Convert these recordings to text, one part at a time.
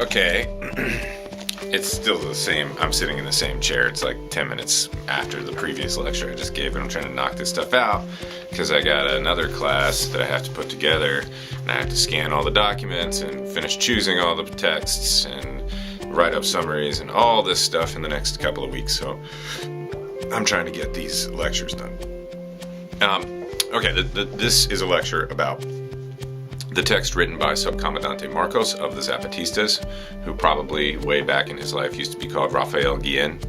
Okay. It's still the same. I'm sitting in the same chair. It's like 10 minutes after the previous lecture I just gave, and I'm trying to knock this stuff out because I got another class that I have to put together, and I have to scan all the documents and finish choosing all the texts and write up summaries and all this stuff in the next couple of weeks. So I'm trying to get these lectures done. Okay, this is a lecture about the text written by Subcomandante Marcos of the Zapatistas, who probably way back in his life used to be called Rafael Guillen,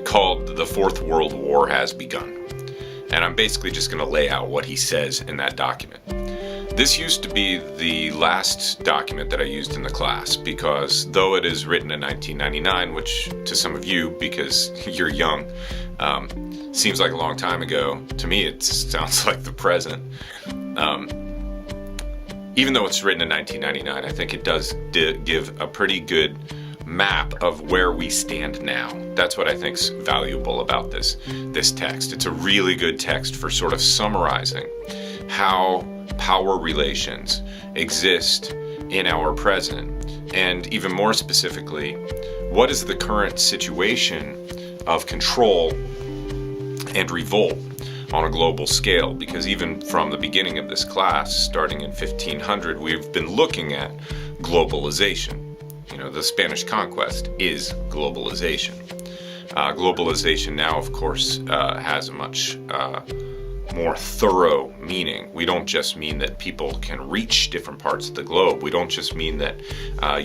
called The Fourth World War Has Begun. And I'm basically just going to lay out what he says in that document. This used to be the last document that I used in the class, because though it is written in 1999, which to some of you, because you're young, seems like a long time ago, to me it sounds like the present. Even though it's written in 1999, I think it does give a pretty good map of where we stand now. That's what I think's valuable about this text. It's a really good text for sort of summarizing how power relations exist in our present, and even more specifically, what is the current situation of control and revolt on a global scale. Because even from the beginning of this class, starting in 1500, we've been looking at globalization. You know, the Spanish conquest is globalization. Globalization now, of course, has a much more thorough meaning. We don't just mean that people can reach different parts of the globe. We don't just mean that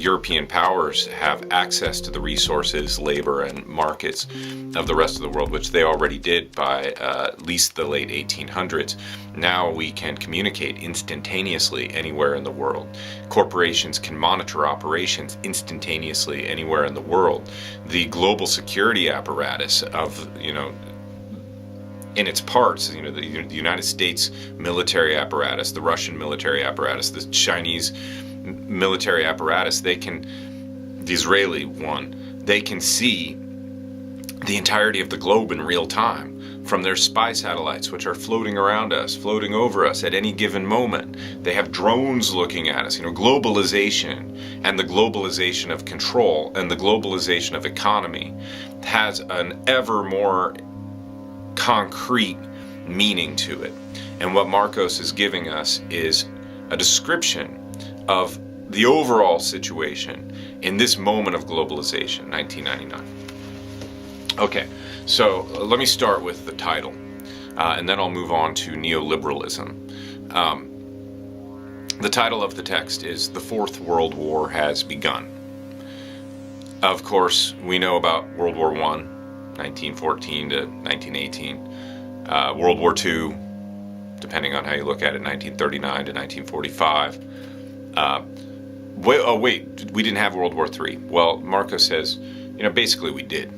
European powers have access to the resources, labor, and markets of the rest of the world, which they already did by at least the late 1800s. Now we can communicate instantaneously anywhere in the world. Corporations can monitor operations instantaneously anywhere in the world. The global security apparatus of, in its parts, the United States military apparatus, the Russian military apparatus, the Chinese military apparatus, the Israeli one, they can see the entirety of the globe in real time from their spy satellites, which are floating around us, floating over us at any given moment. They have drones looking at us. Globalization and the globalization of control and the globalization of economy has an ever more concrete meaning to it. And what Marcos is giving us is a description of the overall situation in this moment of globalization, 1999. Okay, so let me start with the title, and then I'll move on to neoliberalism. The title of the text is The Fourth World War Has Begun. Of course, we know about World War I, 1914 to 1918. World War II, depending on how you look at it, 1939 to 1945. Wait, we didn't have World War III. Well, Marcos says, basically we did.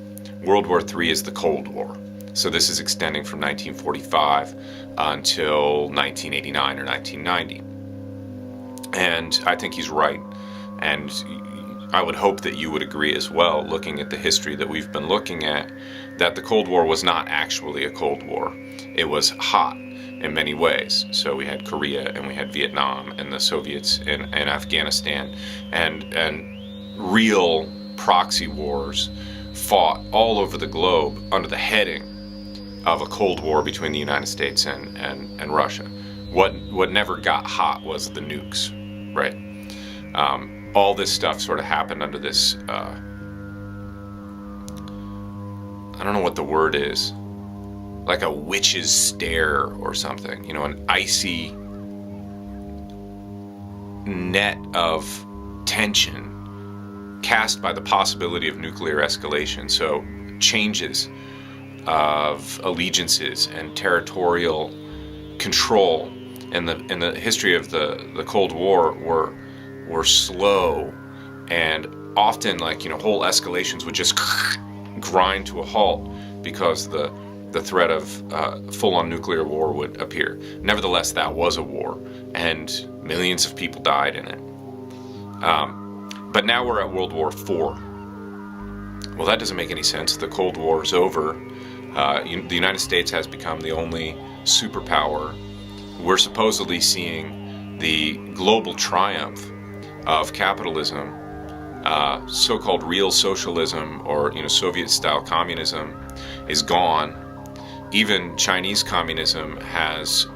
World War III is the Cold War. So this is extending from 1945 until 1989 or 1990. And I think he's right. And I would hope that you would agree as well, looking at the history that we've been looking at, that the Cold War was not actually a Cold War. It was hot in many ways. So we had Korea and we had Vietnam and the Soviets in Afghanistan, and real proxy wars fought all over the globe under the heading of a Cold War between the United States and Russia. What never got hot was the nukes, right? All this stuff sort of happened under this, I don't know what the word is, like a witch's stare or something, an icy net of tension cast by the possibility of nuclear escalation. So changes of allegiances and territorial control in the history of the Cold War were slow, and often whole escalations would just grind to a halt because the threat of full-on nuclear war would appear. Nevertheless, that was a war, and millions of people died in it. But now we're at World War IV. Well, that doesn't make any sense. The Cold War is over. The United States has become the only superpower. We're supposedly seeing the global triumph of capitalism, so-called real socialism, or Soviet-style communism, is gone. Even Chinese communism has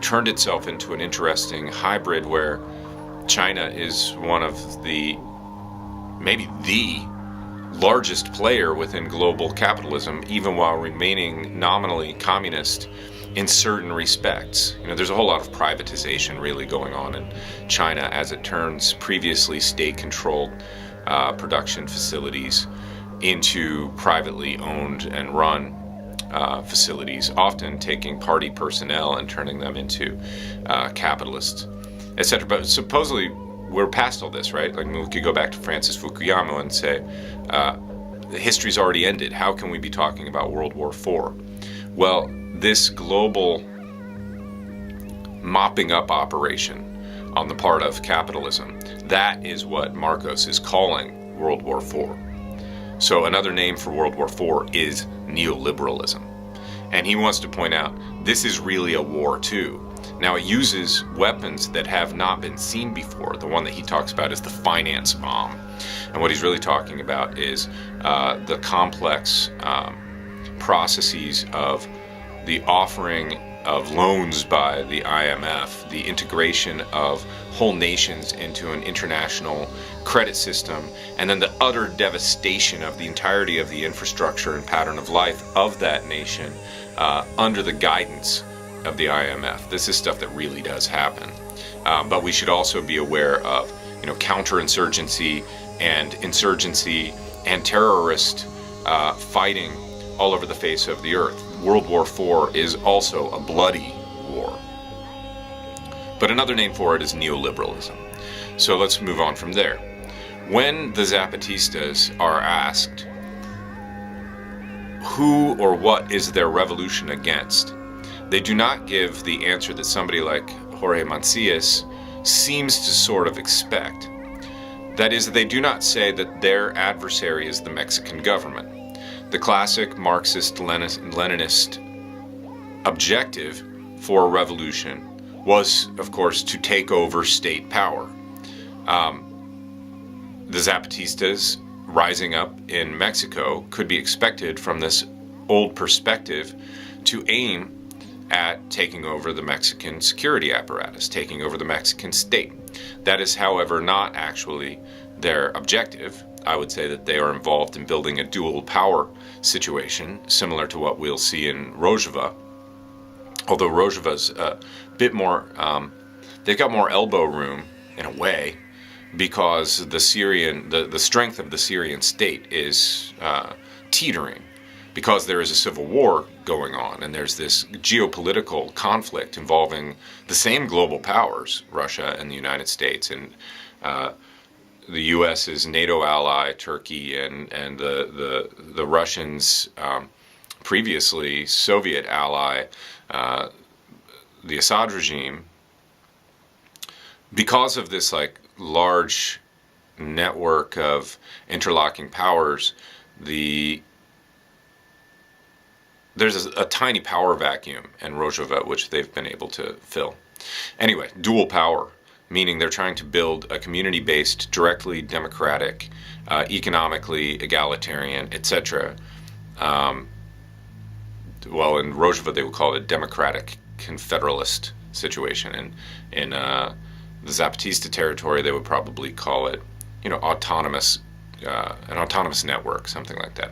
turned itself into an interesting hybrid where China is one of maybe the largest player within global capitalism, even while remaining nominally communist in certain respects. There's a whole lot of privatization really going on in China as it turns previously state-controlled production facilities into privately owned and run facilities, often taking party personnel and turning them into capitalists, etc. But supposedly we're past all this, right? Like, we could go back to Francis Fukuyama and say, history's already ended. How can we be talking about World War IV? Well, this global mopping up operation on the part of capitalism, that is what Marcos is calling World War IV. So another name for World War IV is neoliberalism. And he wants to point out this is really a war too. Now, it uses weapons that have not been seen before. The one that he talks about is the finance bomb. And what he's really talking about is the complex processes of the offering of loans by the IMF, the integration of whole nations into an international credit system, and then the utter devastation of the entirety of the infrastructure and pattern of life of that nation under the guidance of the IMF. This is stuff that really does happen. But we should also be aware of, counterinsurgency and terrorist fighting all over the face of the earth. World War IV is also a bloody war. But another name for it is neoliberalism. So let's move on from there. When the Zapatistas are asked who or what is their revolution against, they do not give the answer that somebody like Jorge Mancias seems to sort of expect. That is, they do not say that their adversary is the Mexican government. The classic Marxist-Leninist objective for a revolution was, of course, to take over state power. The Zapatistas rising up in Mexico could be expected from this old perspective to aim at taking over the Mexican security apparatus, taking over the Mexican state. That is, however, not actually their objective. I would say that they are involved in building a dual power situation, similar to what we'll see in Rojava. Although Rojava's a bit more, they've got more elbow room in a way, because the strength of the Syrian state is teetering, because there is a civil war going on, and there's this geopolitical conflict involving the same global powers, Russia and the United States, and the U.S.'s NATO ally, Turkey, and the Russians' previously Soviet ally, the Assad regime. Because of this large network of interlocking powers, there's a tiny power vacuum in Rojava which they've been able to fill. Anyway, dual power, meaning they're trying to build a community-based, directly democratic, economically egalitarian, etc. Well, in Rojava they would call it a democratic confederalist situation, and in the Zapatista territory they would probably call it, autonomous, an autonomous network, something like that.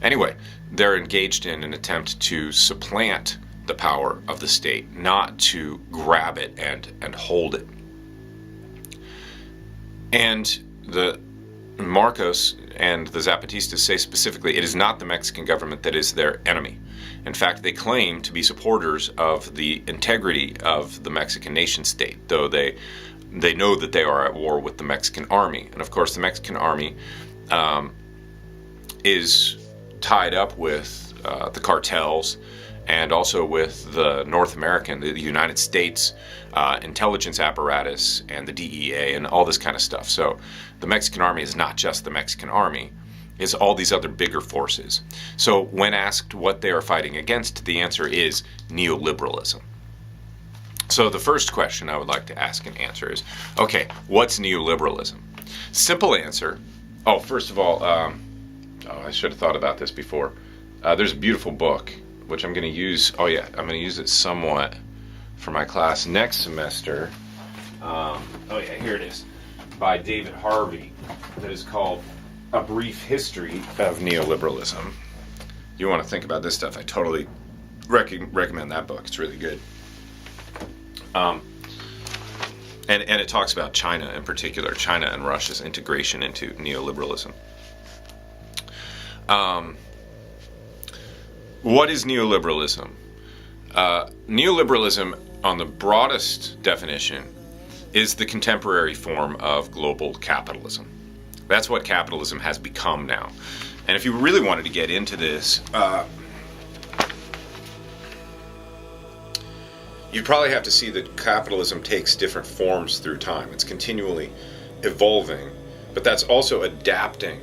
Anyway, they're engaged in an attempt to supplant the power of the state, not to grab it and hold it. And the Marcos and the Zapatistas say specifically it is not the Mexican government that is their enemy. In fact, they claim to be supporters of the integrity of the Mexican nation state, though they know that they are at war with the Mexican army. And of course, the Mexican army is tied up with the cartels, and also with the North American, the United States intelligence apparatus and the DEA and all this kind of stuff. So the Mexican army is not just the Mexican army, it's all these other bigger forces. So when asked what they are fighting against, the answer is neoliberalism. So the first question I would like to ask and answer is, okay, what's neoliberalism? Simple answer. Oh, first of all, I should have thought about this before. There's a beautiful book, which I'm going to use. Oh yeah, I'm going to use it somewhat for my class next semester. Here it is, by David Harvey, that is called A Brief History of Neoliberalism. You want to think about this stuff, I totally recommend that book. It's really good. And it talks about China in particular, China and Russia's integration into neoliberalism. What is neoliberalism? Neoliberalism, on the broadest definition, is the contemporary form of global capitalism. That's what capitalism has become now. And if you really wanted to get into this, you'd probably have to see that capitalism takes different forms through time. It's continually evolving, but that's also adapting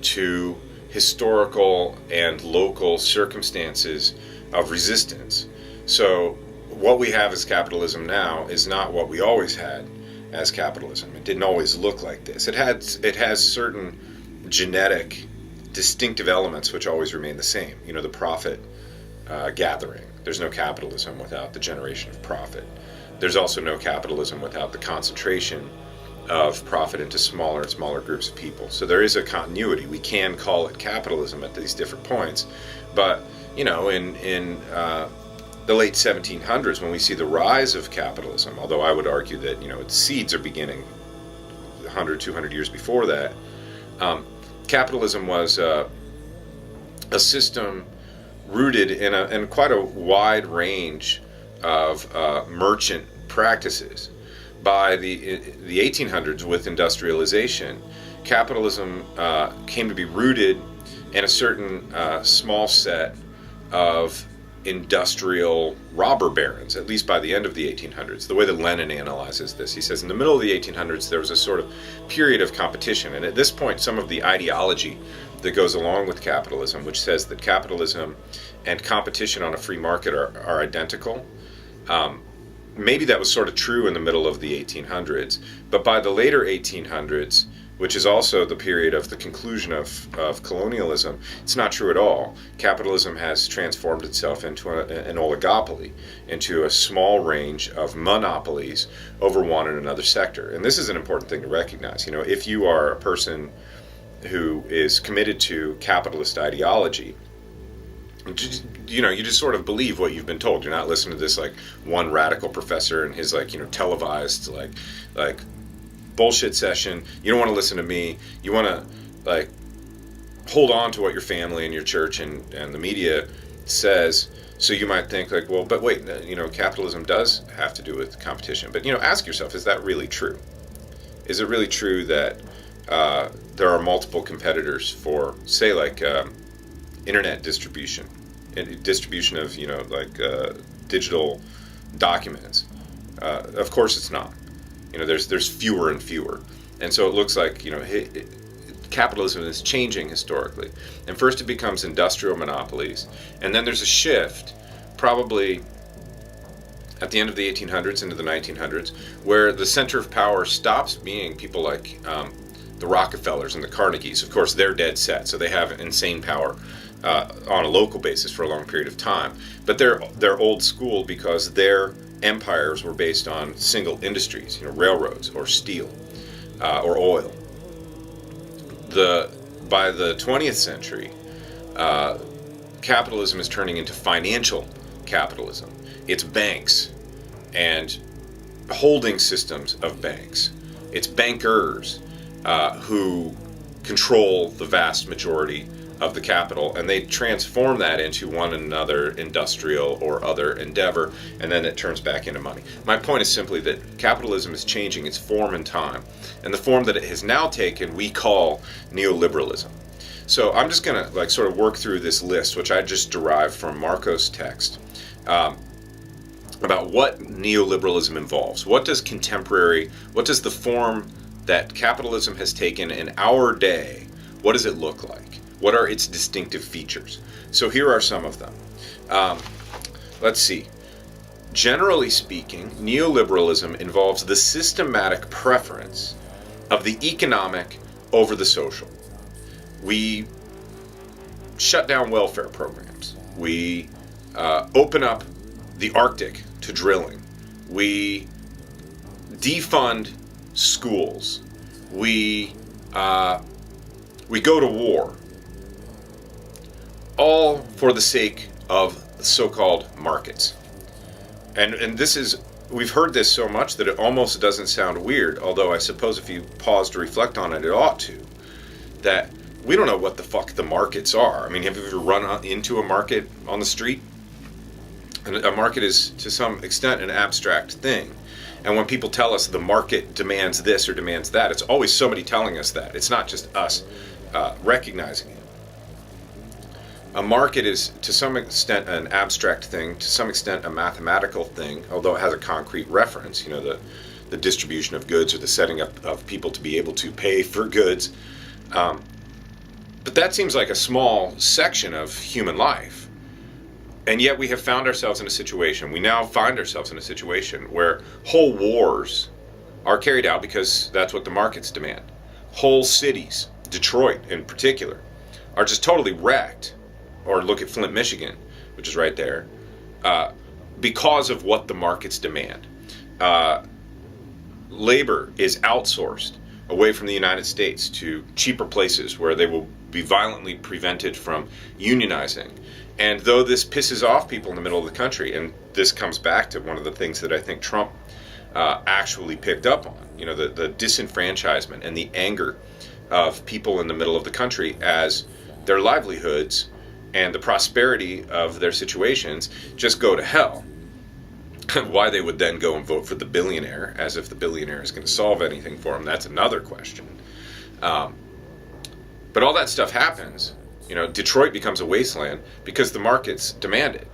to historical and local circumstances of resistance. So what we have as capitalism now is not what we always had as capitalism. It didn't always look like this. It has certain genetic distinctive elements which always remain the same. You know, the profit gathering. There's no capitalism without the generation of profit. There's also no capitalism without the concentration of profit into smaller and smaller groups of people. So there is a continuity. We can call it capitalism at these different points, but you know, in the late 1700s, when we see the rise of capitalism, although I would argue that, you know, its seeds are beginning 100, 200 years before that, capitalism was a system rooted in quite a wide range of merchant practices. By the 1800s, with industrialization, capitalism came to be rooted in a certain small set of industrial robber barons, at least by the end of the 1800s. The way that Lenin analyzes this, he says in the middle of the 1800s there was a sort of period of competition, and at this point some of the ideology that goes along with capitalism, which says that capitalism and competition on a free market are identical. Maybe that was sort of true in the middle of the 1800s, but by the later 1800s, which is also the period of the conclusion of colonialism, it's not true at all. Capitalism has transformed itself into an oligopoly, into a small range of monopolies over one and another sector. And this is an important thing to recognize. You know, if you are a person who is committed to capitalist ideology, you know, you just sort of believe what you've been told. You're not listening to this like one radical professor and his like, you know, televised like bullshit session. You don't want to listen to me. You want to like hold on to what your family and your church and the media says. So you might think like, well, but wait, you know, capitalism does have to do with competition. But, you know, ask yourself, is that really true? Is it really true that there are multiple competitors for, say, like internet distribution of, you know, like digital documents? Of course it's not. You know, there's fewer and fewer, and so it looks like, you know, capitalism is changing historically. And first it becomes industrial monopolies, and then there's a shift, probably at the end of the 1800s into the 1900s, where the center of power stops being people like the Rockefellers and the Carnegies. Of course, they're dead set, so they have insane power on a local basis for a long period of time. But they're old school because their empires were based on single industries, you know, railroads or steel or oil. By the 20th century, capitalism is turning into financial capitalism. It's banks and holding systems of banks. It's bankers who control the vast majority of the capital, and they transform that into one another industrial or other endeavor, and then it turns back into money. My point is simply that capitalism is changing its form and time, and the form that it has now taken we call neoliberalism. So I'm just going to like sort of work through this list, which I just derived from Marco's text, about what neoliberalism involves. What does the form that capitalism has taken in our day, what does it look like? What are its distinctive features? So here are some of them. Let's see. Generally speaking, neoliberalism involves the systematic preference of the economic over the social. We shut down welfare programs. We open up the Arctic to drilling. We defund schools. We go to war. All for the sake of the so-called markets. And this is, we've heard this so much that it almost doesn't sound weird, although I suppose if you pause to reflect on it, it ought to. That we don't know what the fuck the markets are. I mean, have you ever run into a market on the street? And a market is, to some extent, an abstract thing. And when people tell us the market demands this or demands that, it's always somebody telling us that. It's not just us recognizing it. A market is, to some extent, an abstract thing, to some extent, a mathematical thing, although it has a concrete reference, the distribution of goods or the setting up of people to be able to pay for goods. But that seems like a small section of human life. And yet we have found ourselves in a situation, we now find ourselves in a situation where whole wars are carried out because that's what the markets demand. Whole cities, Detroit in particular, are just totally wrecked. Or look at Flint, Michigan, which is right there, because of what the markets demand. Labor is outsourced away from the United States to cheaper places where they will be violently prevented from unionizing. And though this pisses off people in the middle of the country, and this comes back to one of the things that I think Trump actually picked up on, the disenfranchisement and the anger of people in the middle of the country as their livelihoods and the prosperity of their situations just go to hell. Why they would then go and vote for the billionaire, as if the billionaire is going to solve anything for them, that's another question. But all that stuff happens. Detroit becomes a wasteland because the markets demand it.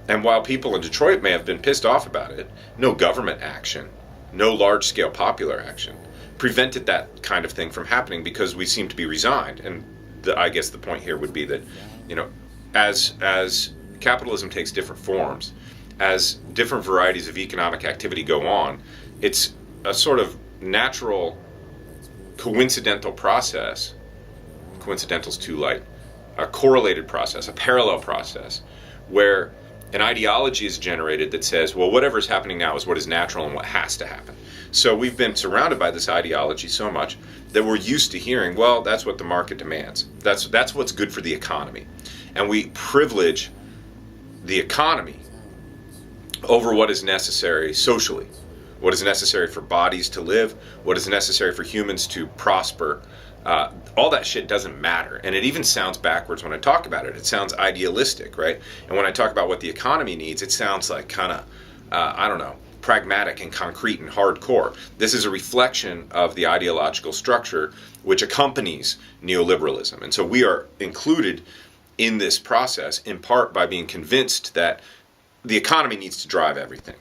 And while people in Detroit may have been pissed off about it, no government action, no large-scale popular action prevented that kind of thing from happening because we seem to be resigned. And I guess the point here would be that, as capitalism takes different forms, as different varieties of economic activity go on, it's a sort of natural coincidental process. Coincidental's too light. A correlated process, a parallel process, where an ideology is generated that says, well, whatever's happening now is what is natural and what has to happen. So we've been surrounded by this ideology so much that we're used to hearing, well, that's what the market demands. That's what's good for the economy. And we privilege the economy over what is necessary socially, what is necessary for bodies to live, what is necessary for humans to prosper. All that shit doesn't matter. And it even sounds backwards when I talk about it. It sounds idealistic, right? And when I talk about what the economy needs, it sounds like kind of, pragmatic and concrete and hardcore. This is a reflection of the ideological structure which accompanies neoliberalism. And so we are included in this process in part by being convinced that the economy needs to drive everything.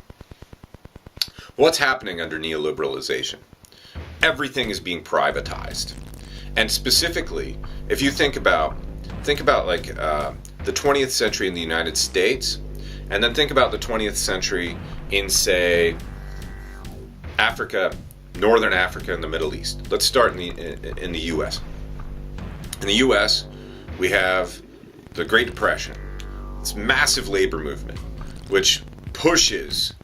What's happening under neoliberalization? Everything is being privatized. And specifically, if you think about like the 20th century in the United States, and then think about the 20th century in, say, Africa, Northern Africa, and the Middle East. Let's start in the U.S. In the U.S., we have the Great Depression, this massive labor movement, which pushes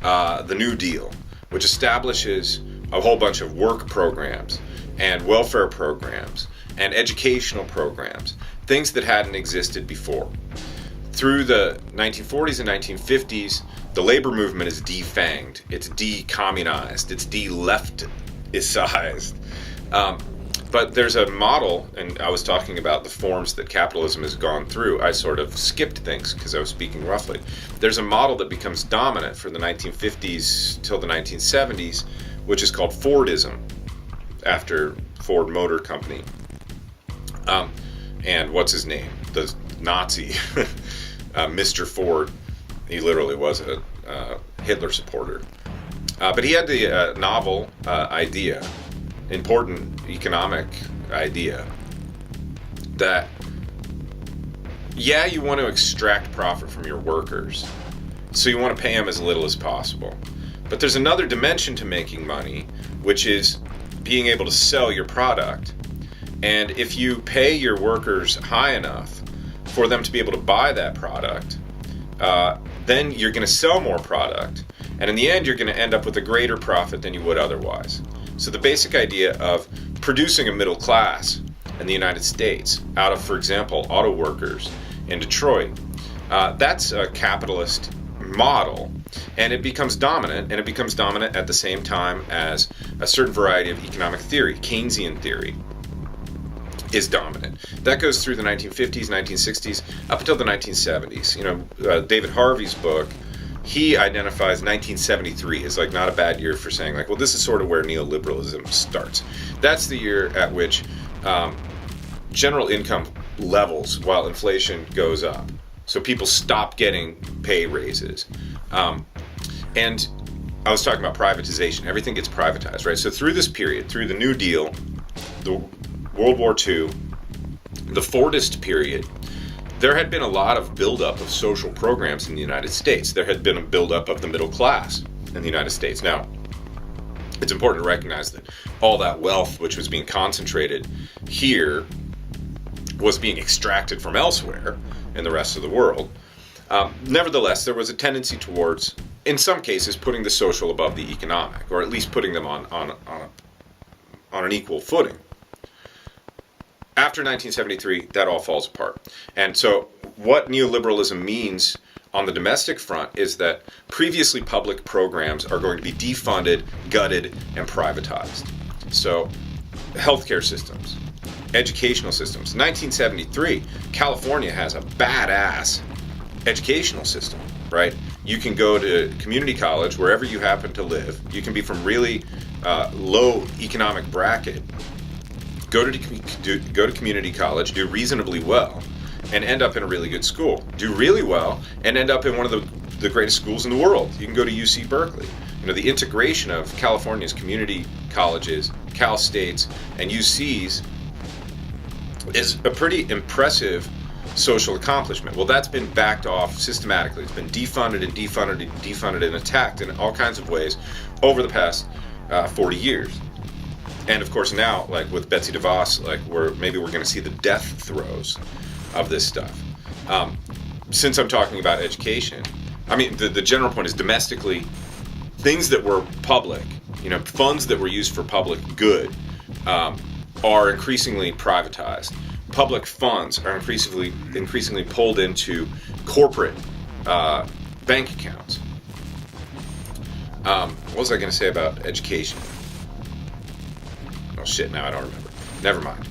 the New Deal, which establishes a whole bunch of work programs and welfare programs and educational programs, things that hadn't existed before. Through the 1940s and 1950s, the labor movement is defanged, it's decommunized, it's de-leftized. But there's a model, and I was talking about the forms that capitalism has gone through. I sort of skipped things because I was speaking roughly. There's a model that becomes dominant from the 1950s till the 1970s, which is called Fordism, after Ford Motor Company. And what's his name? The Nazi, Mr. Ford. He literally was a Hitler supporter. But he had the novel idea, important economic idea, that, yeah, you want to extract profit from your workers So you want to pay them as little as possible. But there's another dimension to making money, which is being able to sell your product. And if you pay your workers high enough for them to be able to buy that product, then you're going to sell more product. And in the end, you're going to end up with a greater profit than you would otherwise. So the basic idea of producing a middle class in the United States out of, for example, auto workers in Detroit, that's a capitalist model, and it becomes dominant, and it becomes dominant at the same time as a certain variety of economic theory. Keynesian theory is dominant. That goes through the 1950s, 1960s, up until the 1970s. David Harvey's book, he identifies 1973 as like not a bad year for saying like, well, this is sort of where neoliberalism starts. That's the year at which general income levels while inflation goes up. So people stop getting pay raises. And I was talking about privatization. Everything gets privatized, right? So through this period, through the New Deal, the World War II, the Fordist period, there had been a lot of buildup of social programs in the United States. There had been a buildup of the middle class in the United States. Now, it's important to recognize that all that wealth which was being concentrated here was being extracted from elsewhere in the rest of the world. Nevertheless, there was a tendency towards, in some cases, putting the social above the economic, or at least putting them on an equal footing. After 1973, that all falls apart. And so what neoliberalism means on the domestic front is that previously public programs are going to be defunded, gutted, and privatized. So healthcare systems, educational systems. 1973, California has a badass educational system, right? You can go to community college wherever you happen to live. You can be from really low economic bracket, go to community college, do reasonably well, and end up in a really good school. Do really well and end up in one of the greatest schools in the world. You can go to UC Berkeley. The integration of California's community colleges, Cal States, and UCs is a pretty impressive social accomplishment. Well, that's been backed off systematically. It's been defunded and defunded and defunded and attacked in all kinds of ways over the past 40 years. And of course now, like with Betsy DeVos, like we're going to see the death throes of this stuff. Since I'm talking about education, I mean the general point is domestically, things that were public, funds that were used for public good, are increasingly privatized. Public funds are increasingly pulled into corporate bank accounts. What was I going to say about education? Oh shit, now I don't remember. Never mind.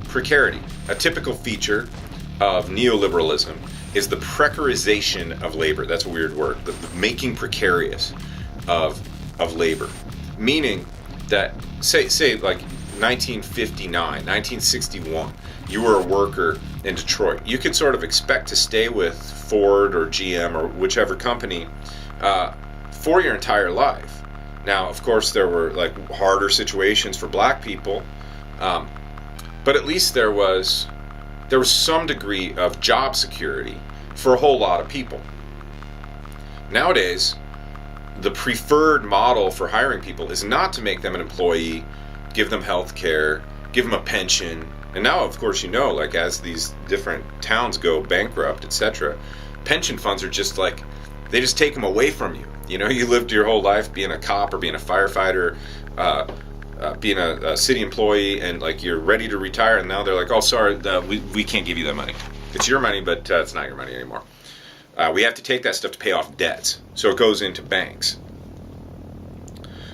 Precarity. A typical feature of neoliberalism is the precarization of labor. That's a weird word. The making precarious of labor. Meaning that, say like 1959, 1961, you were a worker in Detroit. You could sort of expect to stay with Ford or GM or whichever company for your entire life. Now, of course, there were like harder situations for black people, but at least there was some degree of job security for a whole lot of people. Nowadays, the preferred model for hiring people is not to make them an employee, give them health care, give them a pension. And now, of course, like as these different towns go bankrupt, etc., pension funds are just like, they just take them away from you. You lived your whole life being a cop or being a firefighter, being a city employee, and like you're ready to retire, and now they're like, oh, sorry, we can't give you that money. It's your money, but it's not your money anymore. We have to take that stuff to pay off debts, so it goes into banks.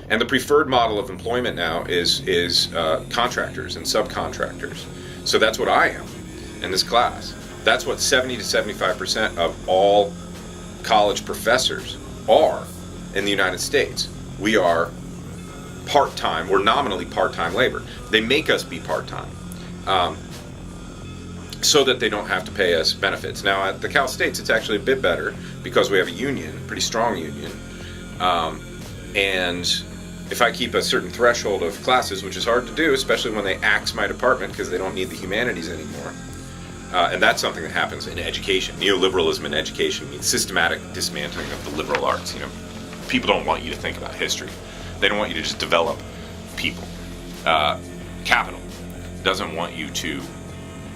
And the preferred model of employment now is contractors and subcontractors. So that's what I am in this class. That's what 70 to 75% of all college professors are in the United States. We are part-time. We're nominally part-time labor. They make us be part-time so that they don't have to pay us benefits. Now, at the Cal States, it's actually a bit better because we have a union, pretty strong union. And if I keep a certain threshold of classes, which is hard to do, especially when they axe my department because they don't need the humanities anymore, And that's something that happens in education. Neoliberalism in education means systematic dismantling of the liberal arts. People don't want you to think about history. They don't want you to just develop people. Capital doesn't want you to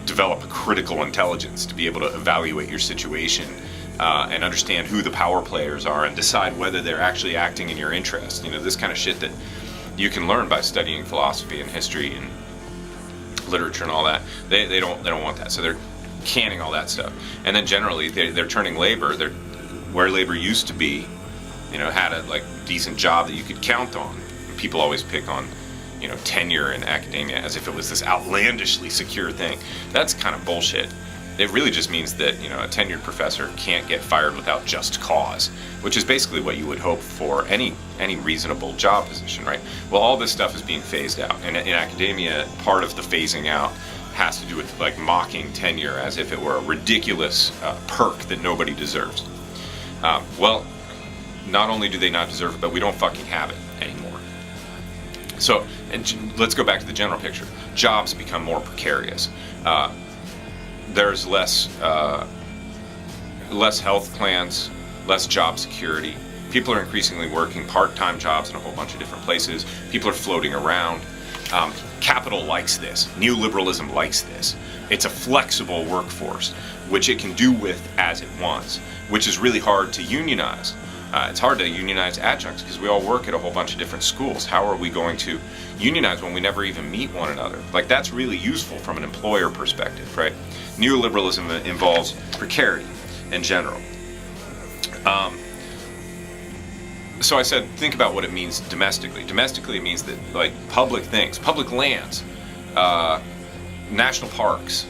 develop a critical intelligence to be able to evaluate your situation and understand who the power players are and decide whether they're actually acting in your interest. This kind of shit that you can learn by studying philosophy and history and literature and all that. They don't want that, so they're canning all that stuff. And then generally they're turning labor, where labor used to be, had a decent job that you could count on. People always pick on tenure in academia as if it was this outlandishly secure thing. That's kind of bullshit. It really just means that a tenured professor can't get fired without just cause, which is basically what you would hope for any reasonable job position, right? Well, all this stuff is being phased out, and in academia, part of the phasing out has to do with mocking tenure as if it were a ridiculous perk that nobody deserves. Well, not only do they not deserve it, but we don't fucking have it anymore. So, and let's go back to the general picture. Jobs become more precarious. There's less health plans, less job security. People are increasingly working part-time jobs in a whole bunch of different places. People are floating around. Capital likes this. Neoliberalism likes this. It's a flexible workforce, which it can do with as it wants, which is really hard to unionize. It's hard to unionize adjuncts because we all work at a whole bunch of different schools. How are we going to unionize when we never even meet one another? That's really useful from an employer perspective, right? Neoliberalism involves precarity in general. So I said, think about what it means domestically. Domestically, it means that public things, public lands, national parks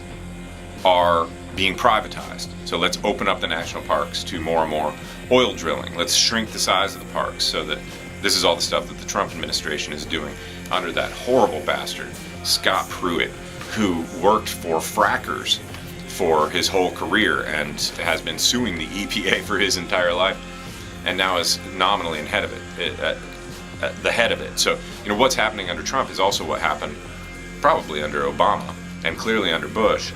are being privatized. So let's open up the national parks to more and more oil drilling. Let's shrink the size of the parks so that this is all the stuff that the Trump administration is doing under that horrible bastard, Scott Pruitt, who worked for frackers for his whole career and has been suing the EPA for his entire life, and now is nominally the head of it. So, what's happening under Trump is also what happened probably under Obama and clearly under Bush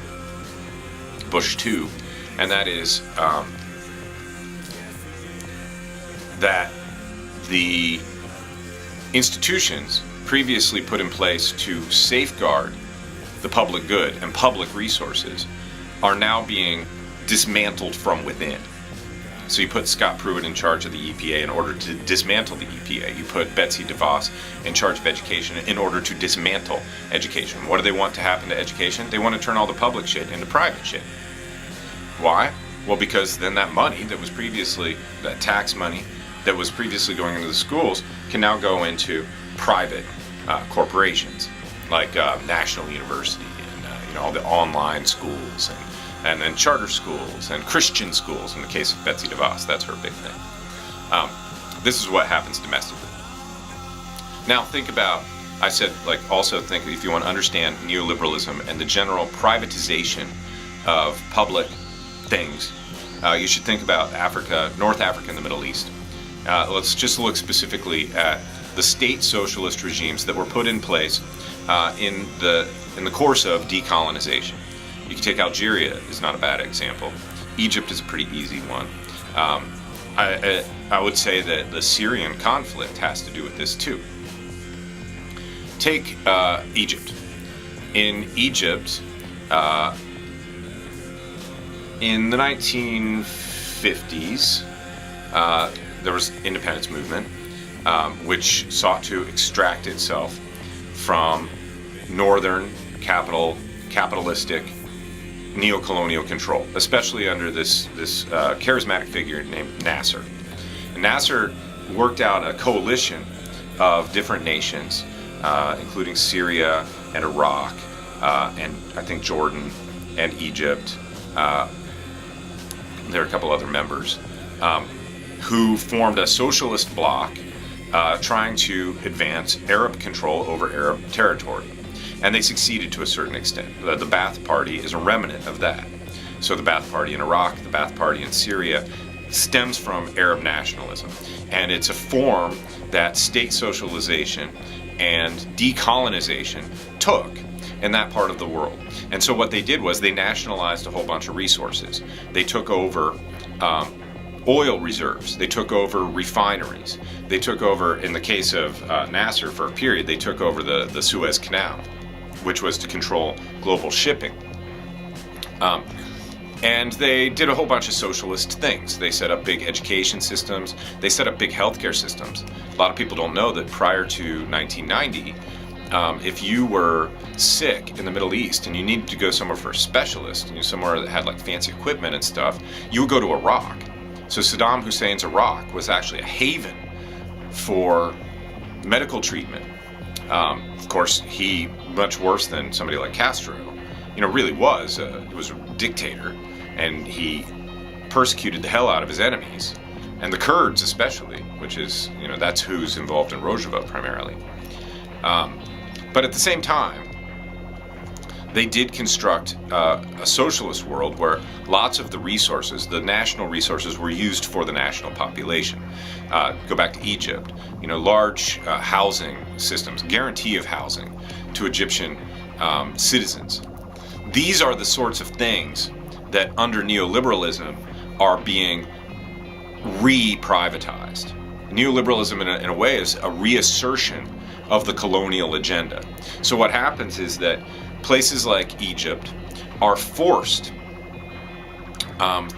2, and that is that the institutions previously put in place to safeguard the public good and public resources are now being dismantled from within. So you put Scott Pruitt in charge of the EPA in order to dismantle the EPA. You put Betsy DeVos in charge of education in order to dismantle education. What do they want to happen to education? They want to turn all the public shit into private shit. Why? Well, because then that money that was previously, that tax money that was previously going into the schools can now go into private corporations like National University and all the online schools and then charter schools and Christian schools. In the case of Betsy DeVos, that's her big thing. This is what happens domestically. Now think about, I said, also think if you want to understand neoliberalism and the general privatization of public things, you should think about Africa, North Africa and the Middle East. Let's just look specifically at the state socialist regimes that were put in place in the course of decolonization. You can take Algeria is not a bad example. Egypt is a pretty easy one. I would say that the Syrian conflict has to do with this too. Take Egypt. In Egypt, in the 1950s, there was independence movement, which sought to extract itself from northern capitalistic neo-colonial control, especially under this charismatic figure named Nasser. And Nasser worked out a coalition of different nations, including Syria and Iraq, and I think Jordan and Egypt. There are a couple other members who formed a socialist bloc trying to advance Arab control over Arab territory. And they succeeded to a certain extent. The Ba'ath Party is a remnant of that. So the Ba'ath Party in Iraq, the Ba'ath Party in Syria, stems from Arab nationalism. And it's a form that state socialization and decolonization took in that part of the world. And so what they did was they nationalized a whole bunch of resources. They took over oil reserves. They took over refineries. They took over, in the case of Nasser for a period, they took over the Suez Canal, which was to control global shipping. And they did a whole bunch of socialist things. They set up big education systems. They set up big healthcare systems. A lot of people don't know that prior to 1990, if you were sick in the Middle East and you needed to go somewhere for a specialist, somewhere that had like fancy equipment and stuff, you would go to Iraq. So Saddam Hussein's Iraq was actually a haven for medical treatment. Of course, he, much worse than somebody like Castro, really was. He was a dictator, and he persecuted the hell out of his enemies, and the Kurds especially, which is, that's who's involved in Rojava primarily. But at the same time, they did construct a socialist world where lots of the resources, the national resources, were used for the national population. Go back to Egypt, large housing systems, guarantee of housing to Egyptian citizens. These are the sorts of things that under neoliberalism are being re-privatized. Neoliberalism in a way is a reassertion of the colonial agenda. So what happens is that places like Egypt are forced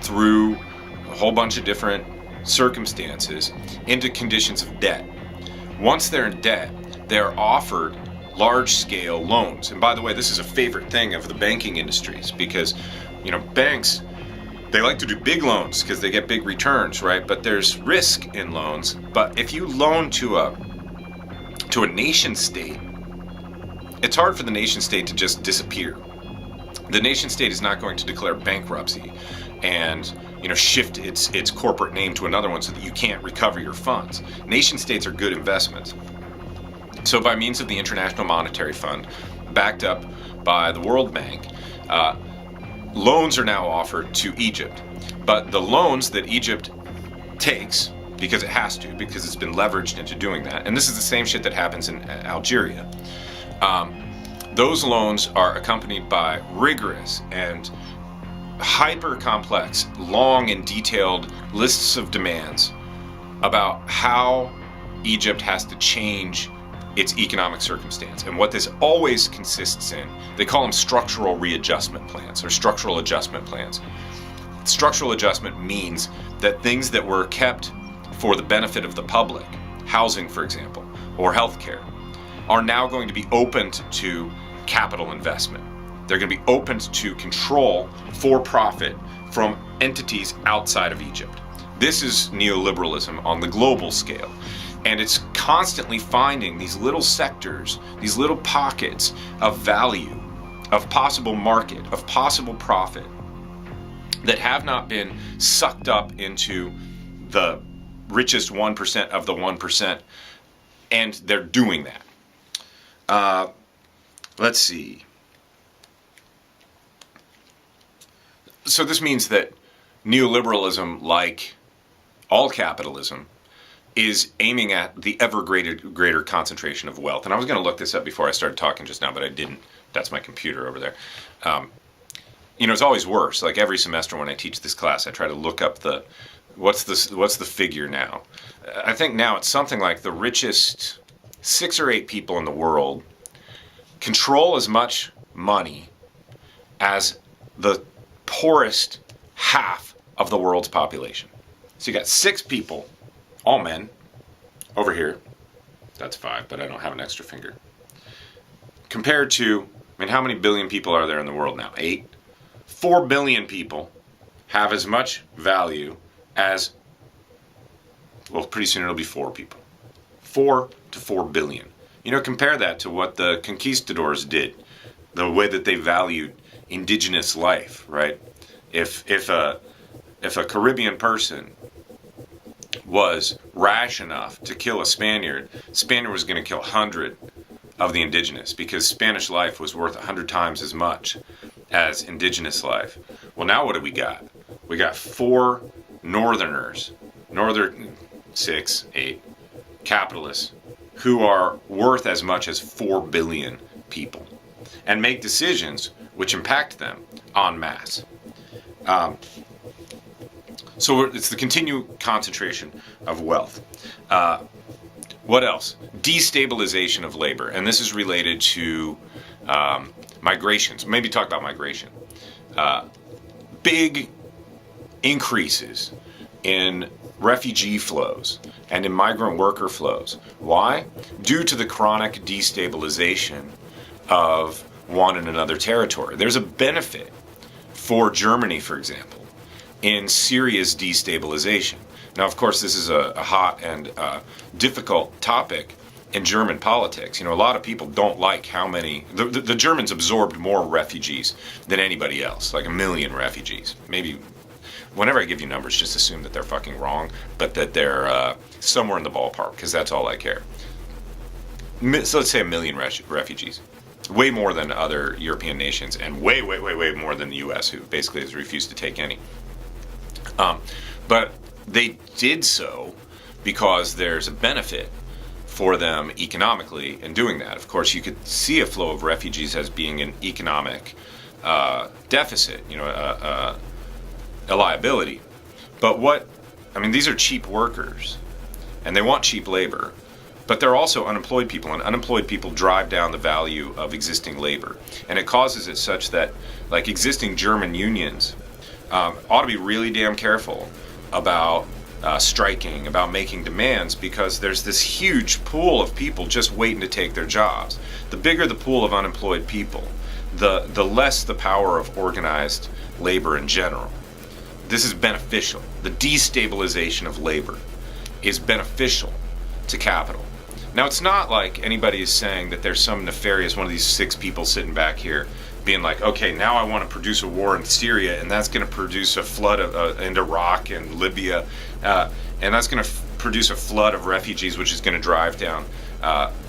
through a whole bunch of different circumstances into conditions of debt. Once they're in debt, they're offered large-scale loans. And by the way, this is a favorite thing of the banking industries because, banks, they like to do big loans because they get big returns, right? But there's risk in loans. But if you loan to a nation state, it's hard for the nation state to just disappear. The nation state is not going to declare bankruptcy and shift its corporate name to another one so that you can't recover your funds. Nation states are good investments. So by means of the International Monetary Fund, backed up by the World Bank, loans are now offered to Egypt. But the loans that Egypt takes, because it has to, because it's been leveraged into doing that, and this is the same shit that happens in Algeria, those loans are accompanied by rigorous and hyper-complex, long and detailed lists of demands about how Egypt has to change its economic circumstance. And what this always consists in, they call them structural readjustment plans or structural adjustment plans. Structural adjustment means that things that were kept for the benefit of the public, housing for example, or healthcare, are now going to be opened to capital investment. They're going to be opened to control for profit from entities outside of Egypt. This is neoliberalism on the global scale. And it's constantly finding these little sectors, these little pockets of value, of possible market, of possible profit that have not been sucked up into the richest 1% of the 1%. And they're doing that. Let's see. So this means that neoliberalism, like all capitalism, is aiming at the ever greater concentration of wealth. And I was going to look this up before I started talking just now, but I didn't. That's my computer over there. It's always worse. Like every semester when I teach this class, I try to look up what's the figure now. I think now it's something like the richest 6 or 8 people in the world control as much money as the poorest half of the world's population. So you got 6 people, all men, over here. That's 5, but I don't have an extra finger. Compared to, how many billion people are there in the world now? 8? 4 billion people have as much value as, well, pretty soon it'll be 4 people. 4 to 4 billion. Compare that to what the conquistadors did, the way that they valued indigenous life, right? If a Caribbean person was rash enough to kill a Spaniard was going to kill 100 of the indigenous because Spanish life was worth 100 times as much as indigenous life. Well, now what do we got? We got 4 northerners, 6, 8 capitalists who are worth as much as 4 billion people. and make decisions which impact them en masse. So it's the continued concentration of wealth. What else? Destabilization of labor. And this is related to migrations. Maybe talk about migration. Big increases in refugee flows and in migrant worker flows. Why? Due to the chronic destabilization of one and another territory. There's a benefit for Germany, for example, in Syria's destabilization. Now, of course, this is a hot and difficult topic in German politics. You know, a lot of people don't like how many... The Germans absorbed more refugees than anybody else, like 1 million refugees. Maybe, whenever I give you numbers, just assume that they're fucking wrong, but that they're somewhere in the ballpark, because that's all I care. So let's say 1 million refugees. Way more than other European nations, and way more than the U.S., who basically has refused to take any. But they did so because there's a benefit for them economically in doing that. Of course, you could see a flow of refugees as being an economic deficit, you know, a liability. But these are cheap workers, and they want cheap labor. But they're also unemployed people, and unemployed people drive down the value of existing labor. And it causes it such that, like, existing German unions ought to be really damn careful about striking, about making demands, because there's this huge pool of people just waiting to take their jobs. The bigger the pool of unemployed people, the less the power of organized labor in general. This is beneficial. The destabilization of labor is beneficial to capital. Now, it's not like anybody is saying that there's some nefarious one of these 6 people sitting back here being like, okay, now I want to produce a war in Syria, and that's going to produce a flood in Iraq and Libya, and that's going to produce a flood of refugees, which is going to drive down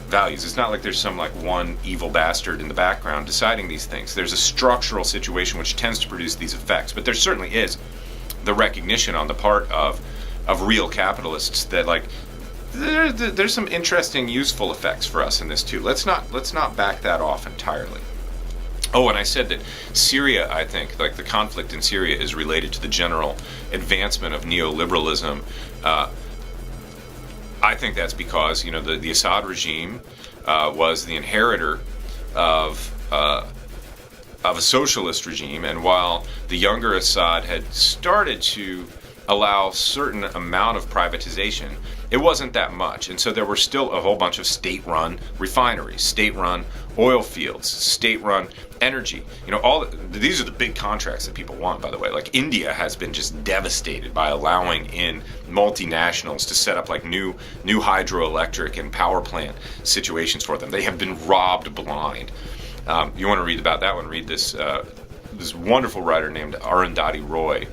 values. It's not like there's some like one evil bastard in the background deciding these things. There's a structural situation which tends to produce these effects, but there certainly is the recognition on the part of real capitalists that, like, there's some interesting, useful effects for us in this too. Let's not back that off entirely. Oh, and I said that Syria, I think, like the conflict in Syria, is related to the general advancement of neoliberalism. I think that's because, you know, the Assad regime was the inheritor of a socialist regime, and while the younger Assad had started to allow certain amount of privatization, it wasn't that much. And so there were still a whole bunch of state-run refineries, state-run oil fields, state-run energy. You know, these are the big contracts that people want, by the way. Like, India has been just devastated by allowing in multinationals to set up like new hydroelectric and power plant situations for them. They have been robbed blind. You want to read about that one? Read this wonderful writer named Arundhati Roy,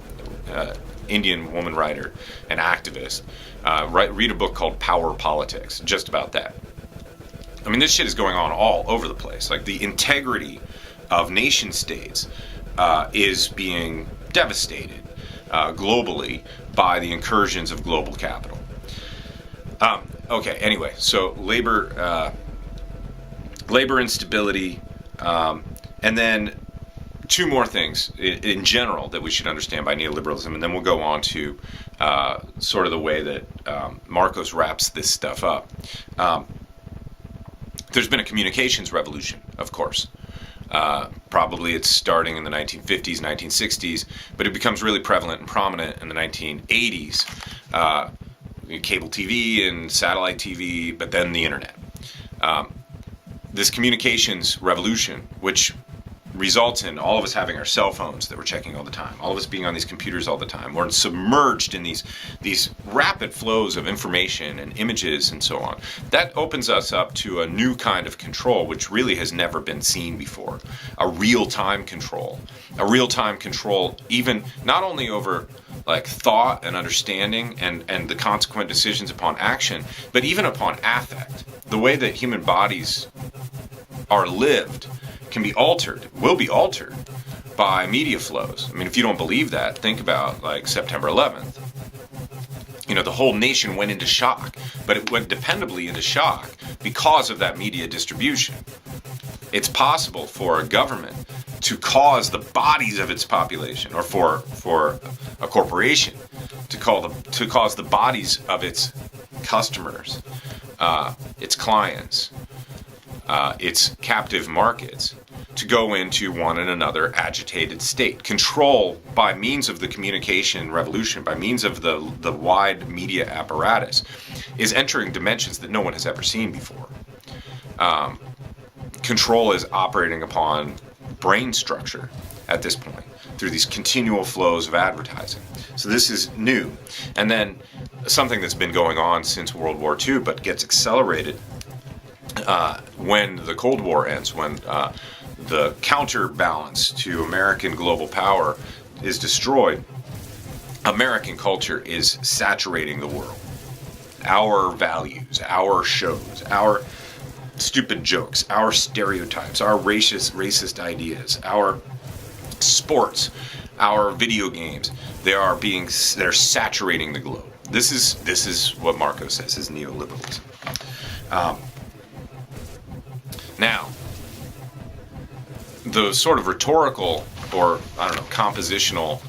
Indian woman writer and activist. Read a book called Power Politics, just about that. I mean, this shit is going on all over the place. Like, the integrity of nation states is being devastated globally by the incursions of global capital. Okay, anyway, so labor instability, and then 2 more things in general that we should understand by neoliberalism, and then we'll go on to sort of the way that Marcos wraps this stuff up. There's been a communications revolution, of course. Probably it's starting in the 1950s, 1960s, but it becomes really prevalent and prominent in the 1980s. Cable TV and satellite TV, but then the internet. This communications revolution, which results in all of us having our cell phones that we're checking all the time, all of us being on these computers all the time. We're submerged in these rapid flows of information and images and so on. That opens us up to a new kind of control, which really has never been seen before. A real-time control. A real-time control, even not only over like thought and understanding and the consequent decisions upon action, but even upon affect. The way that human bodies are lived can be altered, will be altered by media flows. I mean, if you don't believe that, think about like September 11th. You know, the whole nation went into shock, but it went dependably into shock because of that media distribution. It's possible for a government to cause the bodies of its population, or for a corporation to cause the bodies of its customers, its clients, its captive markets, to go into one and another agitated state. Control, by means of the communication revolution, by means of the wide media apparatus, is entering dimensions that no one has ever seen before. Control is operating upon brain structure at this point through these continual flows of advertising. So this is new. And then something that's been going on since World War II, but gets accelerated when the Cold War ends, when the counterbalance to American global power is destroyed. American culture is saturating the world. Our values, our shows, our stupid jokes, our stereotypes, our racist ideas, our sports, our video games, they're saturating the globe. This is what Marcos says is neoliberalism. Now, the sort of rhetorical, or I don't know, compositional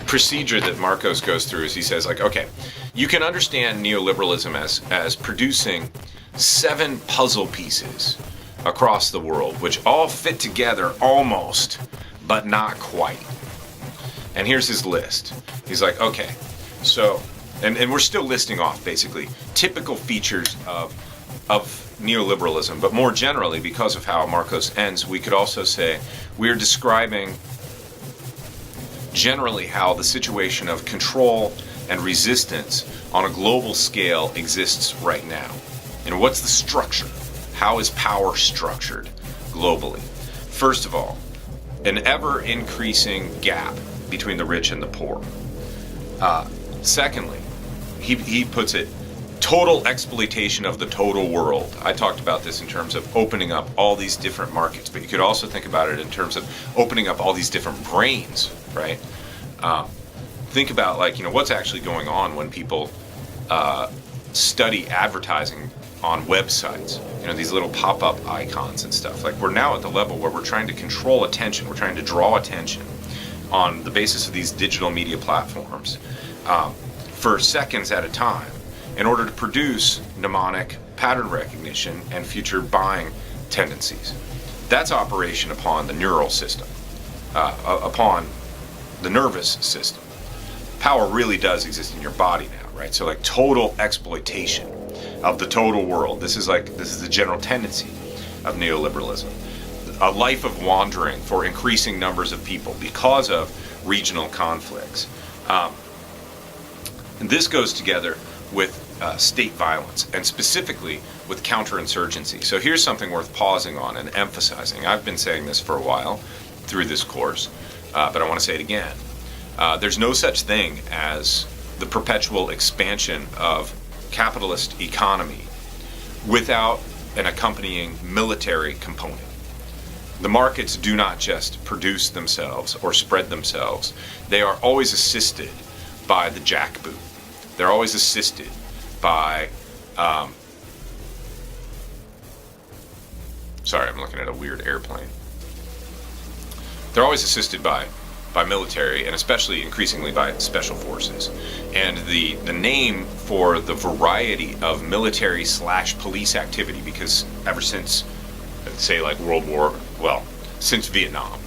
procedure that Marcos goes through is he says, like, okay, you can understand neoliberalism as producing 7 puzzle pieces across the world, which all fit together almost, but not quite. And here's his list. He's like, okay, so, and we're still listing off basically typical features of neoliberalism, but more generally, because of how Marcos ends, we could also say we're describing generally how the situation of control and resistance on a global scale exists right now. And what's the structure? How is power structured globally? First of all, an ever-increasing gap between the rich and the poor. Secondly, he puts it, total exploitation of the total world. I talked about this in terms of opening up all these different markets, but you could also think about it in terms of opening up all these different brains, right? Think about, like, you know, what's actually going on when people study advertising on websites, you know, these little pop-up icons and stuff. Like, we're now at the level where we're trying to control attention, we're trying to draw attention on the basis of these digital media platforms for seconds at a time in order to produce mnemonic pattern recognition and future buying tendencies. That's operation upon the neural system, upon the nervous system. Power really does exist in your body now, right? So, like, total exploitation of the total world. This is the general tendency of neoliberalism. A life of wandering for increasing numbers of people because of regional conflicts. And this goes together with state violence, and specifically with counterinsurgency. So here's something worth pausing on and emphasizing. I've been saying this for a while through this course, but I want to say it again. There's no such thing as the perpetual expansion of capitalist economy without an accompanying military component. The markets do not just produce themselves or spread themselves. They are always assisted by the jackboot. They're always assisted by, sorry, I'm looking at a weird airplane. They're always assisted by military, and especially increasingly by special forces. And the name for the variety of military / police activity, because ever since, say, like since Vietnam,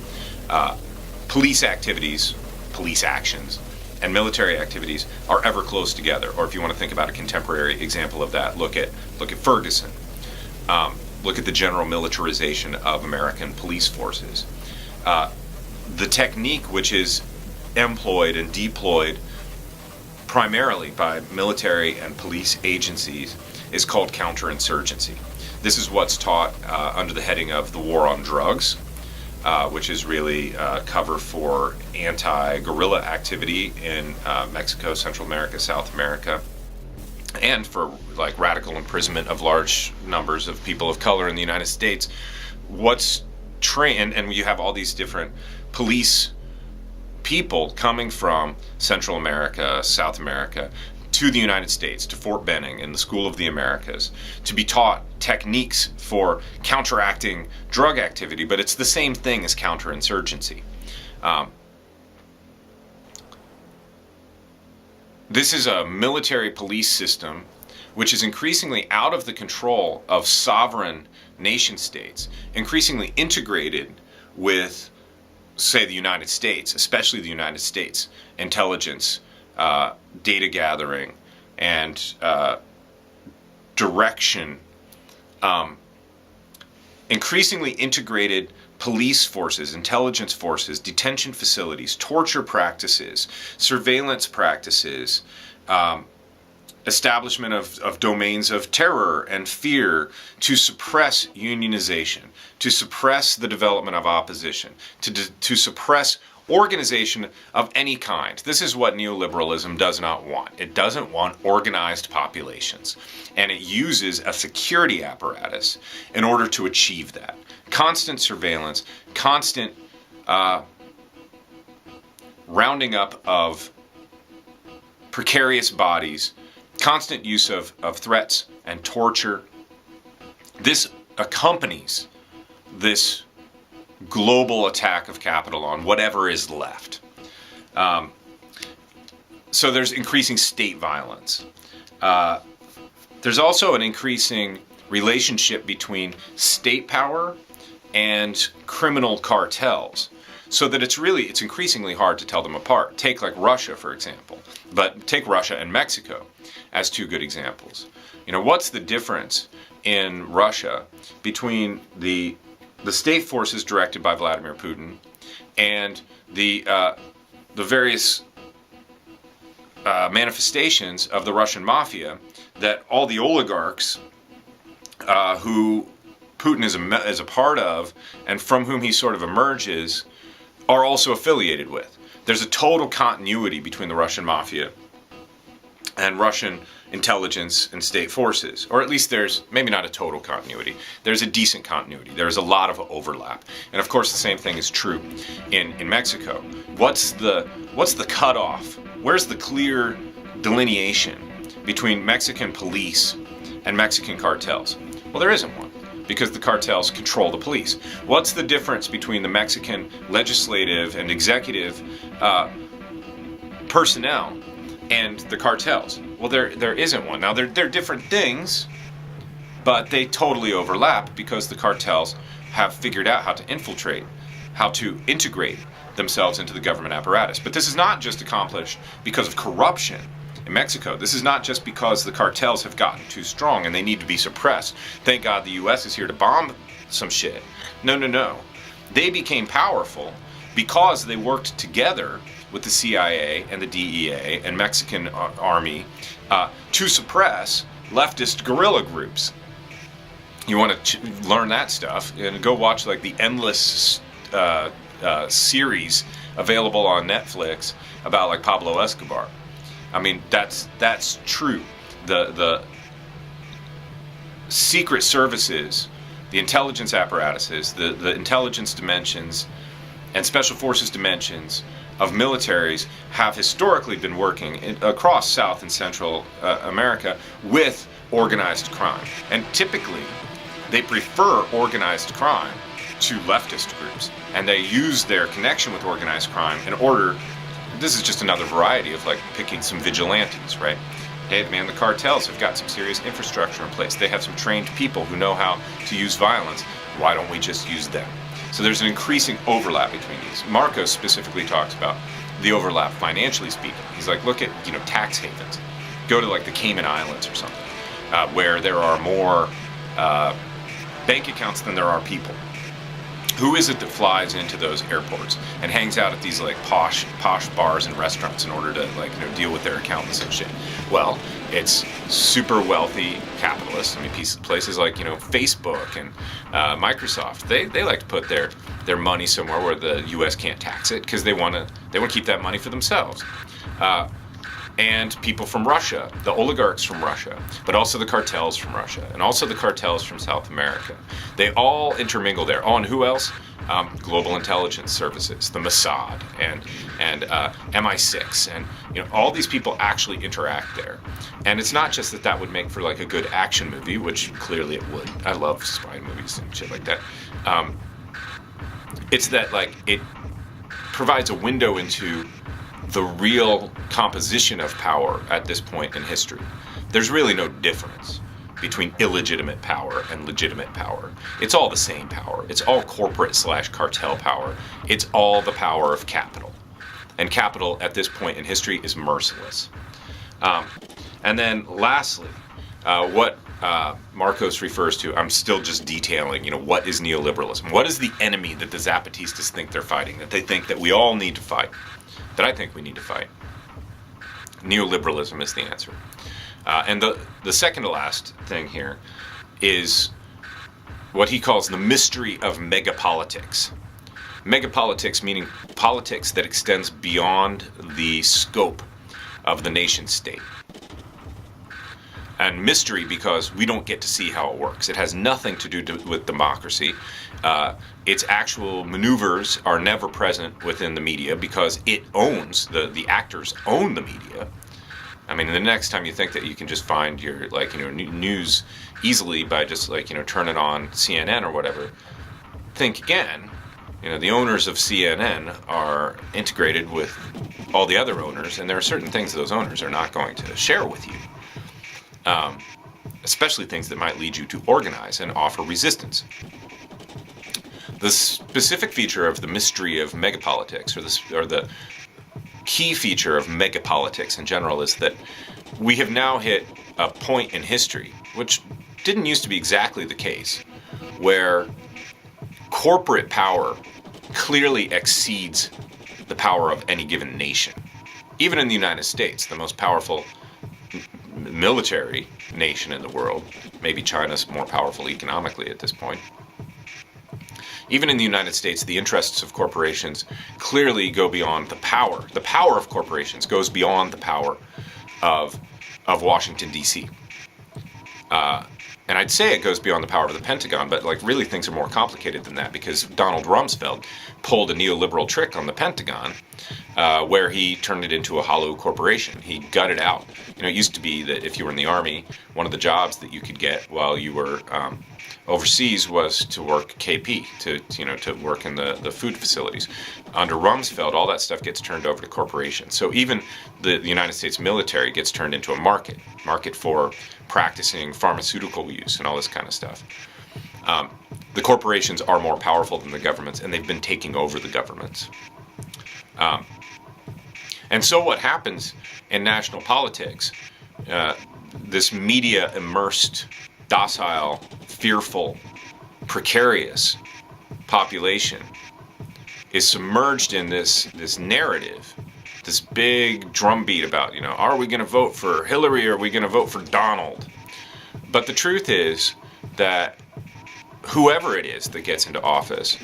police activities, police actions, and military activities are ever close together. Or if you want to think about a contemporary example of that, look at Ferguson. Look at the general militarization of American police forces. The technique which is employed and deployed primarily by military and police agencies is called counterinsurgency. This is what's taught under the heading of the war on drugs, which is really cover for anti-guerrilla activity in Mexico, Central America, South America, and for like radical imprisonment of large numbers of people of color in the United States. What's trained, and you have all these different police people coming from Central America, South America, to the United States, to Fort Benning in the School of the Americas, to be taught techniques for counteracting drug activity, but it's the same thing as counterinsurgency. This is a military police system which is increasingly out of the control of sovereign nation states, increasingly integrated with, say, the United States, especially the United States intelligence, data gathering, and direction, increasingly integrated police forces, intelligence forces, detention facilities, torture practices, surveillance practices, establishment of domains of terror and fear to suppress unionization, to suppress the development of opposition, to suppress organization of any kind. This is what neoliberalism does not want. It doesn't want organized populations, and it uses a security apparatus in order to achieve that. Constant surveillance, constant rounding up of precarious bodies, constant use of threats and torture. This accompanies this global attack of capital on whatever is left. So there's increasing state violence. There's also an increasing relationship between state power and criminal cartels, so that it's increasingly hard to tell them apart. Take like Russia, for example, but take Russia and Mexico as two good examples. You know, what's the difference in Russia between the state forces directed by Vladimir Putin and the various manifestations of the Russian mafia that all the oligarchs who Putin is a part of and from whom he sort of emerges are also affiliated with? There's a total continuity between the Russian mafia and Russian intelligence and state forces, or at least there's maybe not a total continuity. There's a decent continuity. There's a lot of overlap, and of course the same thing is true in Mexico. What's the cutoff? Where's the clear delineation between Mexican police and Mexican cartels? Well, there isn't one, because the cartels control the police. What's the difference between the Mexican legislative and executive personnel and the cartels? Well, there isn't one. Now, they're different things, but they totally overlap because the cartels have figured out how to infiltrate, how to integrate themselves into the government apparatus. But this is not just accomplished because of corruption in Mexico. This is not just because the cartels have gotten too strong and they need to be suppressed. Thank God the U.S. is here to bomb some shit. No. They became powerful because they worked together with the CIA and the DEA and Mexican army to suppress leftist guerrilla groups. You want to learn that stuff, and go watch like the endless series available on Netflix about like Pablo Escobar. I mean, that's true. The secret services, the intelligence apparatuses, the intelligence dimensions, and special forces dimensions of militaries have historically been working across South and Central America with organized crime. And typically, they prefer organized crime to leftist groups. And they use their connection with organized crime in order. This is just another variety of like picking some vigilantes, right? Hey, man, the cartels have got some serious infrastructure in place. They have some trained people who know how to use violence. Why don't we just use them? So there's an increasing overlap between these. Marcos specifically talks about the overlap financially speaking. He's like, look at, tax havens. Go to like the Cayman Islands or something, where there are more bank accounts than there are people. Who is it that flies into those airports and hangs out at these like posh bars and restaurants in order to deal with their accountants and shit? Well, it's super wealthy capitalists. I mean, places like Facebook and Microsoft. They like to put their money somewhere where the U.S. can't tax it because they want to keep that money for themselves. And people from Russia, the oligarchs from Russia, but also the cartels from Russia, and also the cartels from South America. They all intermingle there. Oh, and who else? global intelligence services, the Mossad, and MI6, and all these people actually interact there. And it's not just that would make for like a good action movie, which clearly it would. I love spy movies and shit like that. It's that like it provides a window into the real composition of power at this point in history. There's really no difference between illegitimate power and legitimate power. It's all the same power. It's all corporate/cartel power. It's all the power of capital. And capital at this point in history is merciless. And then lastly, what Marcos refers to, I'm still just detailing, what is neoliberalism? What is the enemy that the Zapatistas think they're fighting, that they think that we all need to fight, that I think we need to fight? Neoliberalism is the answer. And the second to last thing here is what he calls the mystery of megapolitics. Megapolitics meaning politics that extends beyond the scope of the nation state. And mystery because we don't get to see how it works. It has nothing to do with democracy. Its actual maneuvers are never present within the media because it owns, the actors own the media. I mean, the next time you think that you can just find your news easily by just turning on CNN or whatever, think again. The owners of CNN are integrated with all the other owners, and there are certain things those owners are not going to share with you, especially things that might lead you to organize and offer resistance. The specific feature of the mystery of megapolitics, or the key feature of megapolitics in general, is that we have now hit a point in history, which didn't used to be exactly the case, where corporate power clearly exceeds the power of any given nation. Even in the United States, the most powerful military nation in the world, maybe China's more powerful economically at this point. Even in the United States, the interests of corporations clearly go beyond the power. The power of corporations goes beyond the power of Washington, D.C. And I'd say it goes beyond the power of the Pentagon, but really things are more complicated than that, because Donald Rumsfeld pulled a neoliberal trick on the Pentagon where he turned it into a hollow corporation. He gutted out. It used to be that if you were in the Army, one of the jobs that you could get while you were overseas was to work KP, to work in the food facilities. Under Rumsfeld, all that stuff gets turned over to corporations. So even the United States military gets turned into a market for practicing pharmaceutical use and all this kind of stuff. The corporations are more powerful than the governments, and they've been taking over the governments. And so what happens in national politics, this media-immersed, docile, fearful, precarious population is submerged in this narrative, this big drumbeat about, are we going to vote for Hillary or are we going to vote for Donald? But the truth is that whoever it is that gets into office,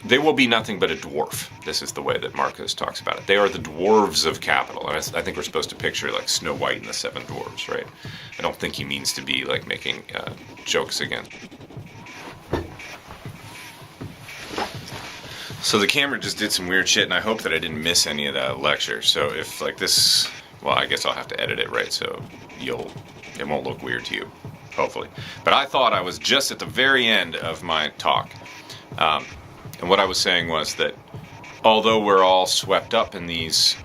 they will be nothing but a dwarf. This is the way that Marcos talks about it. They are the dwarves of capital. And I think we're supposed to picture like Snow White and the Seven Dwarves, right? I don't think he means to be like making jokes again. So the camera just did some weird shit, and I hope that I didn't miss any of that lecture. So if like this, well, I guess I'll have to edit it, right? So it won't look weird to you, hopefully. But I thought I was just at the very end of my talk. And what I was saying was that although we're all swept up in these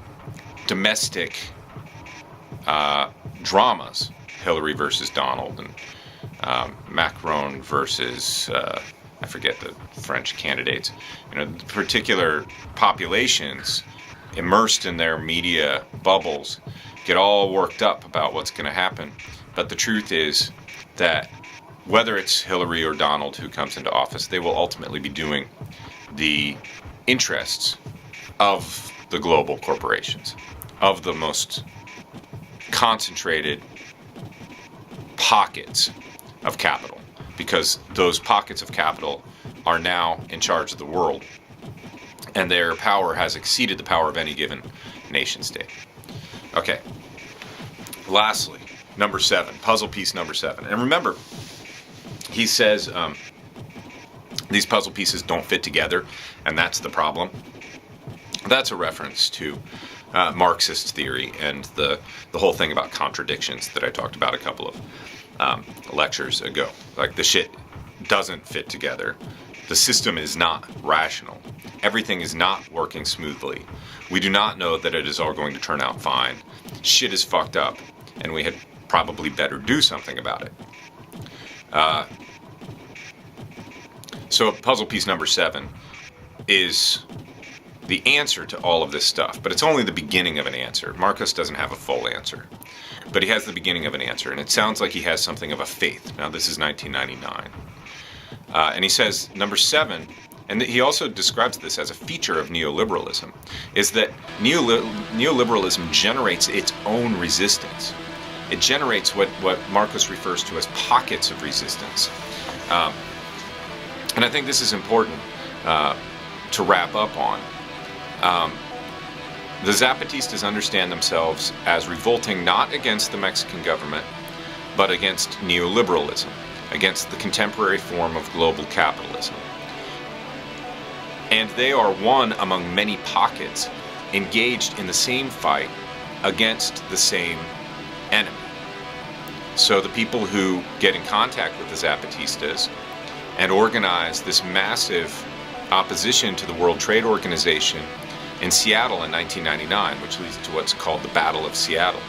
domestic dramas, Hillary versus Donald, and Macron versus, I forget the French candidates, particular populations immersed in their media bubbles get all worked up about what's going to happen. But the truth is that whether it's Hillary or Donald who comes into office, they will ultimately be doing the interests of the global corporations, of the most concentrated pockets of capital, because those pockets of capital are now in charge of the world, and their power has exceeded the power of any given nation state. Okay, lastly, number 7, puzzle piece number 7. And remember, he says These puzzle pieces don't fit together, and that's the problem. That's a reference to Marxist theory and the whole thing about contradictions that I talked about a couple of lectures ago. Like, the shit doesn't fit together. The system is not rational. Everything is not working smoothly. We do not know that it is all going to turn out fine. Shit is fucked up, and we had probably better do something about it. So puzzle piece number 7 is the answer to all of this stuff, but it's only the beginning of an answer. Marcos doesn't have a full answer, but he has the beginning of an answer, and it sounds like he has something of a faith. Now, this is 1999. And he says, number 7, and he also describes this as a feature of neoliberalism, is that neoliberalism generates its own resistance. It generates what Marcos refers to as pockets of resistance. And I think this is important to wrap up on. The Zapatistas understand themselves as revolting not against the Mexican government, but against neoliberalism, against the contemporary form of global capitalism. And they are one among many pockets engaged in the same fight against the same enemy. So the people who get in contact with the Zapatistas and organize this massive opposition to the World Trade Organization in Seattle in 1999, which leads to what's called the Battle of Seattle.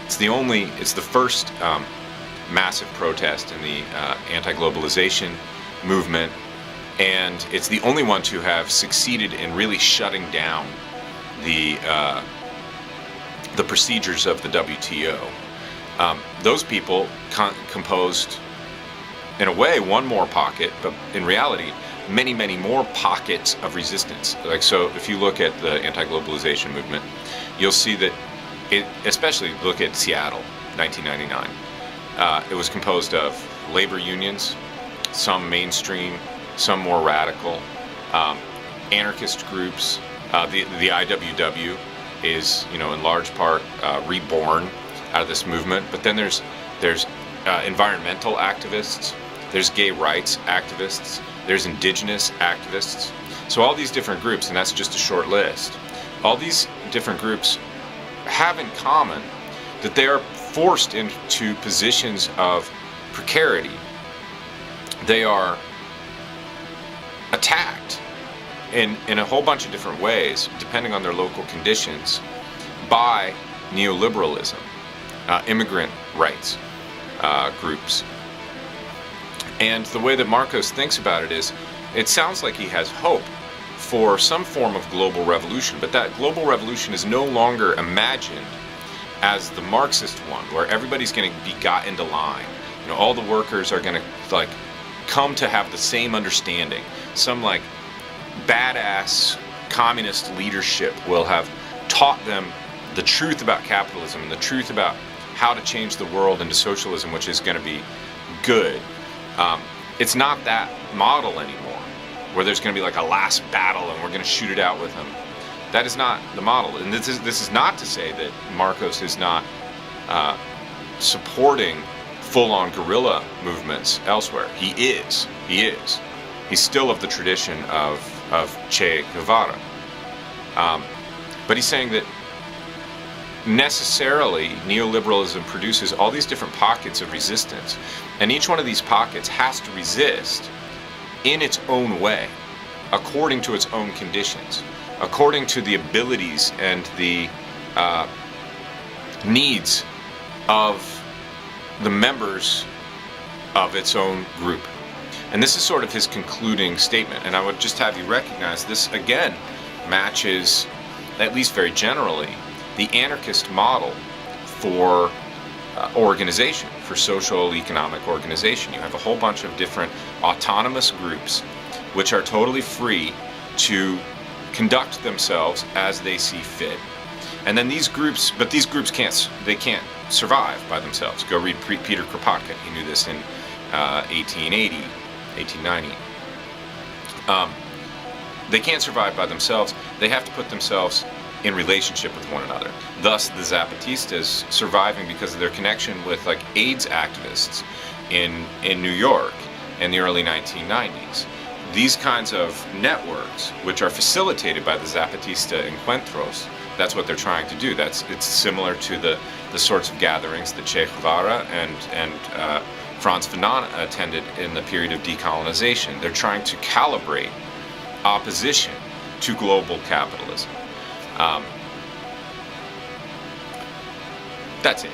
It's the first massive protest in the anti-globalization movement, and it's the only one to have succeeded in really shutting down the procedures of the WTO. Those people composed, in a way, one more pocket, but in reality, many, many more pockets of resistance. Like, so if you look at the anti-globalization movement, you'll see that especially look at Seattle, 1999. It was composed of labor unions, some mainstream, some more radical, anarchist groups. The IWW is, in large part reborn out of this movement. But then there's environmental activists, there's gay rights activists, there's indigenous activists. So all these different groups, and that's just a short list, all these different groups have in common that they are forced into positions of precarity. They are attacked in a whole bunch of different ways, depending on their local conditions, by neoliberalism, immigrant rights groups. And the way that Marcos thinks about it is, it sounds like he has hope for some form of global revolution, but that global revolution is no longer imagined as the Marxist one, where everybody's going to be got into line. All the workers are going to come to have the same understanding. Some badass communist leadership will have taught them the truth about capitalism and the truth about how to change the world into socialism, which is going to be good. It's not that model anymore, where there's going to be a last battle and we're going to shoot it out with them. That is not the model. And this is not to say that Marcos is not supporting full-on guerrilla movements elsewhere. He is. He's still of the tradition of Che Guevara. But he's saying that necessarily neoliberalism produces all these different pockets of resistance, and each one of these pockets has to resist in its own way, according to its own conditions, according to the abilities and the needs of the members of its own group. And this is sort of his concluding statement, and I would just have you recognize this again matches, at least very generally, the anarchist model for organization, for social economic organization. You have a whole bunch of different autonomous groups which are totally free to conduct themselves as they see fit. And then these groups can't survive by themselves. Go read Peter Kropotkin. He knew this in 1880, 1890. They can't survive by themselves. They have to put themselves in relationship with one another. Thus, the Zapatistas surviving because of their connection with AIDS activists in New York in the early 1990s. these kinds of networks, which are facilitated by the Zapatista Encuentros, that's what they're trying to do. It's similar to the sorts of gatherings that Che Guevara and Franz Fanon attended in the period of decolonization. They're trying to calibrate opposition to global capitalism. That's it.